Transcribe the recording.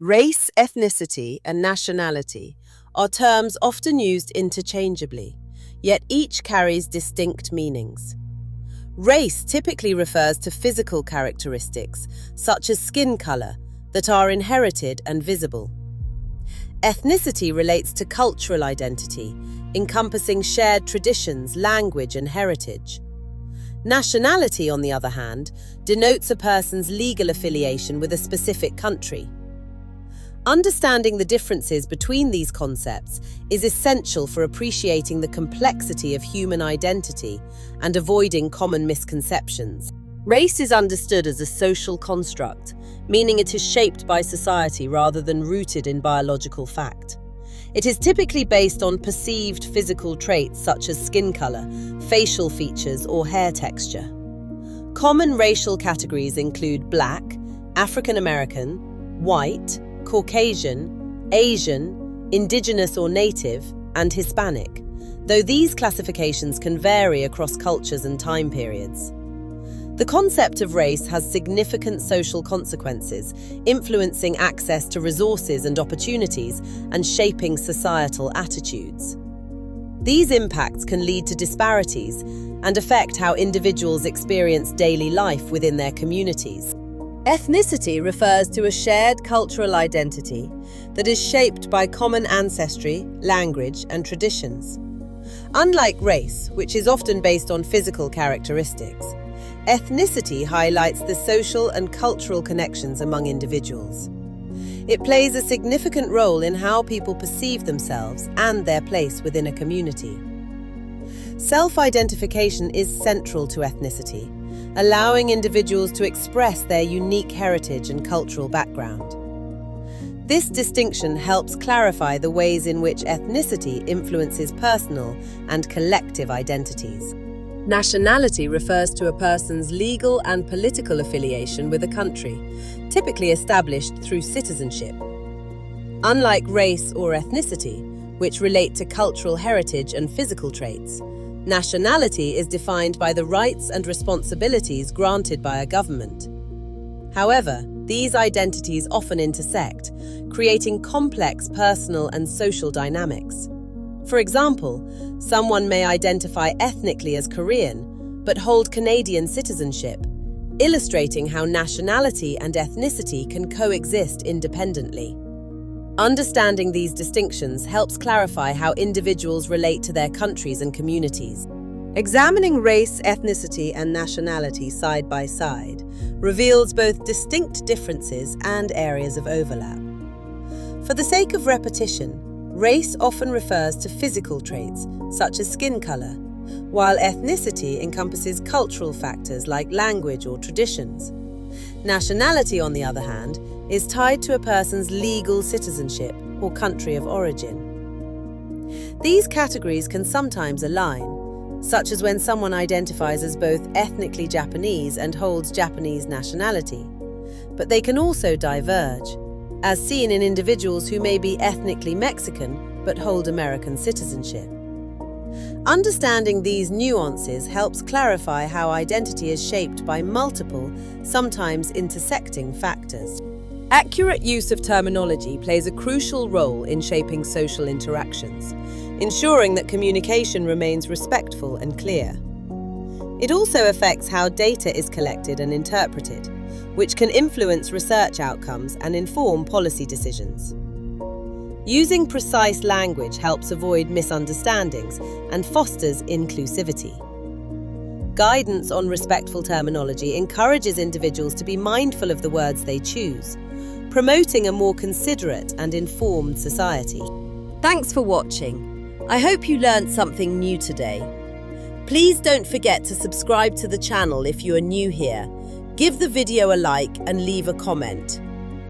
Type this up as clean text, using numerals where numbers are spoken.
Race, ethnicity, and nationality are terms often used interchangeably, yet each carries distinct meanings. Race typically refers to physical characteristics, such as skin color, that are inherited and visible. Ethnicity relates to cultural identity, encompassing shared traditions, language, and heritage. Nationality, on the other hand, denotes a person's legal affiliation with a specific country. Understanding the differences between these concepts is essential for appreciating the complexity of human identity and avoiding common misconceptions. Race is understood as a social construct, meaning it is shaped by society rather than rooted in biological fact. It is typically based on perceived physical traits such as skin color, facial features, or hair texture. Common racial categories include Black, African American, White, Caucasian, Asian, Indigenous or Native, and Hispanic, though these classifications can vary across cultures and time periods. The concept of race has significant social consequences, influencing access to resources and opportunities and shaping societal attitudes. These impacts can lead to disparities and affect how individuals experience daily life within their communities. Ethnicity refers to a shared cultural identity that is shaped by common ancestry, language, and traditions. Unlike race, which is often based on physical characteristics, ethnicity highlights the social and cultural connections among individuals. It plays a significant role in how people perceive themselves and their place within a community. Self-identification is central to ethnicity, allowing individuals to express their unique heritage and cultural background. This distinction helps clarify the ways in which ethnicity influences personal and collective identities. Nationality refers to a person's legal and political affiliation with a country, typically established through citizenship. Unlike race or ethnicity, which relate to cultural heritage and physical traits, nationality is defined by the rights and responsibilities granted by a government. However, these identities often intersect, creating complex personal and social dynamics. For example, someone may identify ethnically as Korean, but hold Canadian citizenship, illustrating how nationality and ethnicity can coexist independently. Understanding these distinctions helps clarify how individuals relate to their countries and communities. Examining race, ethnicity, and nationality side by side reveals both distinct differences and areas of overlap. For the sake of repetition, race often refers to physical traits, such as skin color, while ethnicity encompasses cultural factors like language or traditions. Nationality, on the other hand, is tied to a person's legal citizenship or country of origin. These categories can sometimes align, such as when someone identifies as both ethnically Japanese and holds Japanese nationality. But they can also diverge, as seen in individuals who may be ethnically Mexican but hold American citizenship. Understanding these nuances helps clarify how identity is shaped by multiple, sometimes intersecting factors. Accurate use of terminology plays a crucial role in shaping social interactions, ensuring that communication remains respectful and clear. It also affects how data is collected and interpreted, which can influence research outcomes and inform policy decisions. Using precise language helps avoid misunderstandings and fosters inclusivity. Guidance on respectful terminology encourages individuals to be mindful of the words they choose, promoting a more considerate and informed society. Thanks for watching. I hope you learned something new today. Please don't forget to subscribe to the channel if you are new here. Give the video a like and leave a comment.